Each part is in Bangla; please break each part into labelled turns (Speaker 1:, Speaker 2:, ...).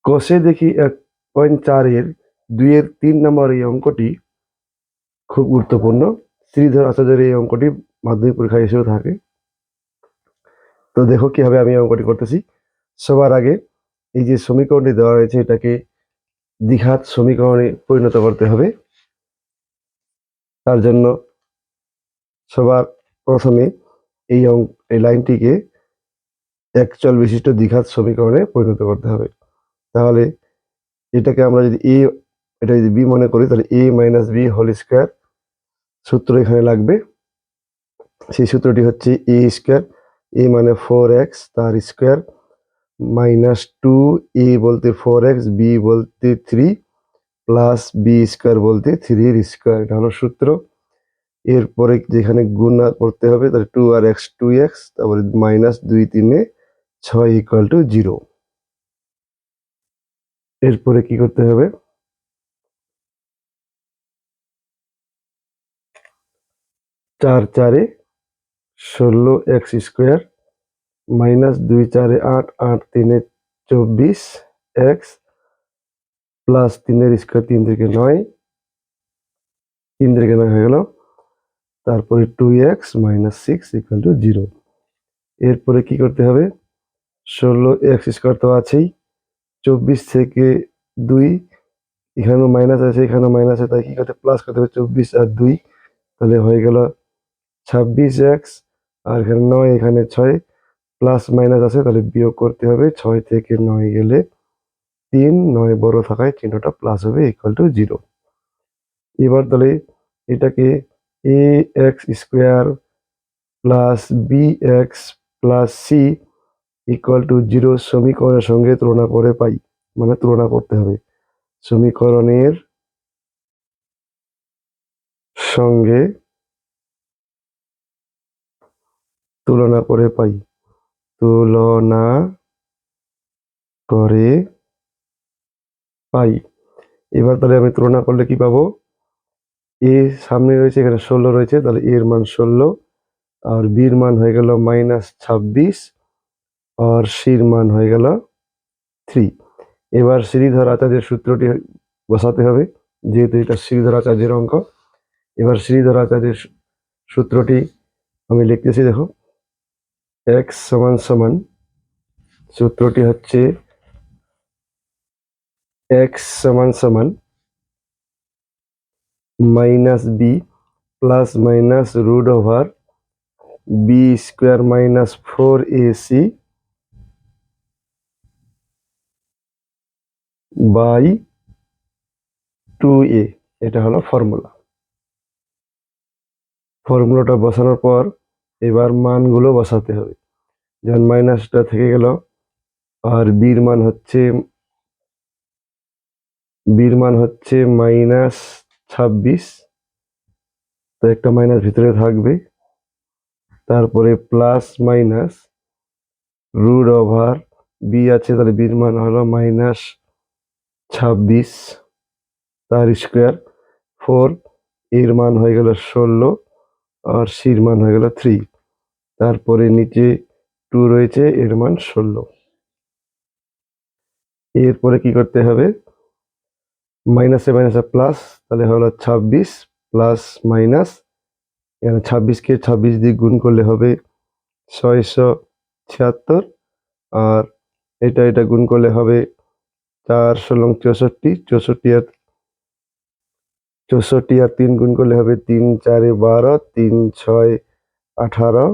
Speaker 1: কষে দেখি 1.4-এর 2-এর 3 নম্বর এই অঙ্কটি খুব গুরুত্বপূর্ণ। শ্রীধর আচার্যের এই অঙ্কটি মাধ্যমিক পরীক্ষায় এসেও থাকে। তো দেখো কিভাবে আমি অঙ্কটি করতেছি। সবার আগে এই যে সমীকরণটি দেওয়া রয়েছে এটাকে দ্বিঘাত সমীকরণে পরিণত করতে হবে। তার জন্য সবার প্রথমে এই লাইনটিকে একচল বিশিষ্ট দ্বিঘাত সমীকরণে পরিণত করতে হবে। তাহলে এটাকে আমরা যদি এটা যদি বি মনে করি তাহলে a minus B whole square সূত্র এখানে লাগবে। সেই সূত্রটি হচ্ছে a স্কোয়ার, a মানে 4x তার স্কোয়ার মাইনাস 2a বলতে 4x, b বলতে 3 প্লাস বি স্কোয়ার বলতে 3 এর স্কোয়ার। এটা হলো সূত্র। এরপরে যেখানে গুণ করতে হবে তাহলে 2 আর x 2x, তারপরে মাইনাস 2 3 6 ইকুয়াল টু 0। এরপরে কি করতে হবে, 4 4 16x square minus 2 4 8 8 3 24 x plus 3 এর স্কোয়ার 3 থেকে 9, 3 থেকে 9 হয়ে গেল। তারপরে 2x মাইনাস 6 ইকুয়াল টু 0। এরপরে কি করতে হবে, 16x স্কোয়ার তো আছেই, 24 থেকে 2 এখানেও মাইনাস আছে এখানেও মাইনাস আছে, তাই কি করতে প্লাস করতে হবে 24 আর 2, তাহলে হয়ে গেল 26x আর এখানে 9 এখানে 6 প্লাস মাইনাস আছে তাহলে বিয়োগ করতে হবে। 6 থেকে 9 গেলে 3, 9 বড় থাকায় চিহ্নটা প্লাস হবে ইকুয়াল টু 0। এবার তাহলে এটাকে ax square plus bx plus c equal to 0 সমীকরণের সঙ্গে তুলনা করে পাই, মানে তুলনা করতে হবে। সমীকরণের সঙ্গে তুলনা করে পাই, তুলনা করে পাই। এবার তাহলে আমি তুলনা করলে কি পাবো, এ সামনে রয়েছে এখানে 16 রয়েছে, তাহলে এর মান 16 আর বির মান হয়ে গেল মাইনাস 26 আর সির মান হয়ে গেল 3। এবার শ্রীধর আচার্যের সূত্রটি বসাতে হবে, যেহেতু এটা শ্রীধর আচার্যের অঙ্ক। এবার শ্রীধর আচার্যের সূত্রটি আমি লিখতেছি, দেখো x সমান সমান সূত্রটি হচ্ছে x সমান সমান minus B plus minus root over B square minus 4ac by 2a। এটা হলো ফর্মুলাটা বসানোর পর এবার মানগুলো বসাতে হবে। যেমন মাইনাসটা থেকে গেল আর বির মান হচ্ছে মাইনাস 26, তো একটা মাইনাস ভিতরে থাকবে। তারপরে plus minus root over B আছে, তাহলে বির মান হলো মাইনাস 26 তার স্কোয়ার 4, এর মান হয়ে গেল 16 আর সির মান হয়ে গেল 3। তারপরে নিচে 2 রয়েছে, এর মান 16। এরপরে কি করতে হবে, মাইনাসে মাইনাসে প্লাস, তাহলে হলো 26 প্লাস মাইনাস, এখানে 26কে 26 দিয়ে গুণ করলে হবে 676 আর এটা গুণ করলে হবে 4 16 64, 64 আর 3 গুণ করলে হবে 3 4 12, 3 6 18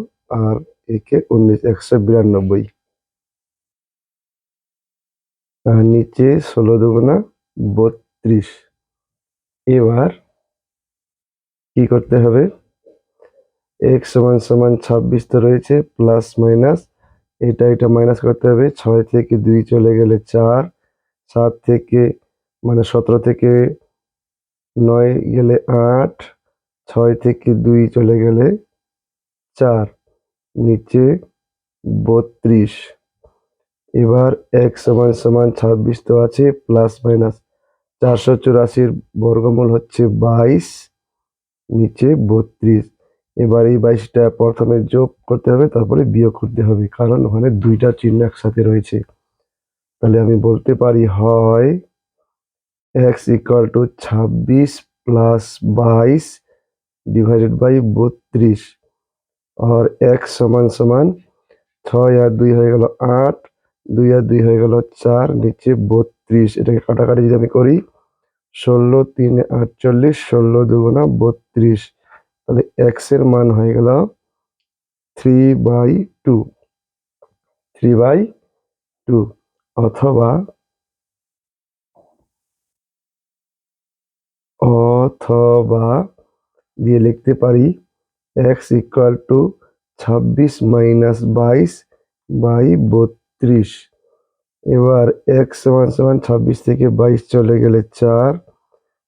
Speaker 1: আর একে 19, 192 আর নিচে 16 দুগুণা 32। এবার কি করতে হবে, x সমান সমান 26 তো রয়েছে প্লাস মাইনাস এটা মাইনাস করতে হবে। 6 থেকে 2 চলে গেলে 4, 7 থেকে মানে 17 থেকে 9 গেলে 8, 6 থেকে 2 চলে গেলে 4, নিচে 32। এবার x সমান সমান 26 তো আছে প্লাস মাইনাস 484 বর্গমূল হচ্ছে 22, নিচে 32। এবার এই 22টা প্রথমে যোগ করতে হবে তারপরে বিয়োগ করতে হবে, কারণ ওখানে দুইটা চিহ্ন একসাথে রয়েছে। তাহলে আমি বলতে পারি হয় X equal to 26 plus 22 divided by 32 আর এক্স সমান সমান 6 আর 2 হয়ে গেল 8, 2 আর 2 হয়ে গেল 4, নিচে 32। এটাকে কাটাকাটি যদি আমি করি 16 3 48, 16 দুগুণা 32, তাহলে এক্স এর মান হয়ে গেল 3/2, 3/2 অথবা দিয়ে লিখতে পারি X equal to 26 minus 22 by 32। এবার এক্স সমান সমান 26 থেকে 22 চলে গেলে 4,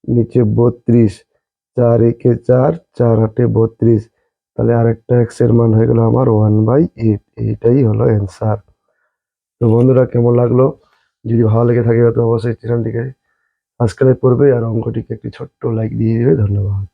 Speaker 1: নিচে 32, 4 একে 4, 4 8 32, তাহলে আরেকটা এক্স এর মান হয়ে গেল আমার 1/8। এইটাই হলো অ্যান্সার। তো বন্ধুরা, কেমন লাগলো? যদি ভালো লেগে থাকে তো অবশ্যই চ্যানেলটিকে সাবস্ক্রাইব করবে আর অঙ্কটিকে একটি ছোট্ট লাইক দিয়ে দেবে। ধন্যবাদ।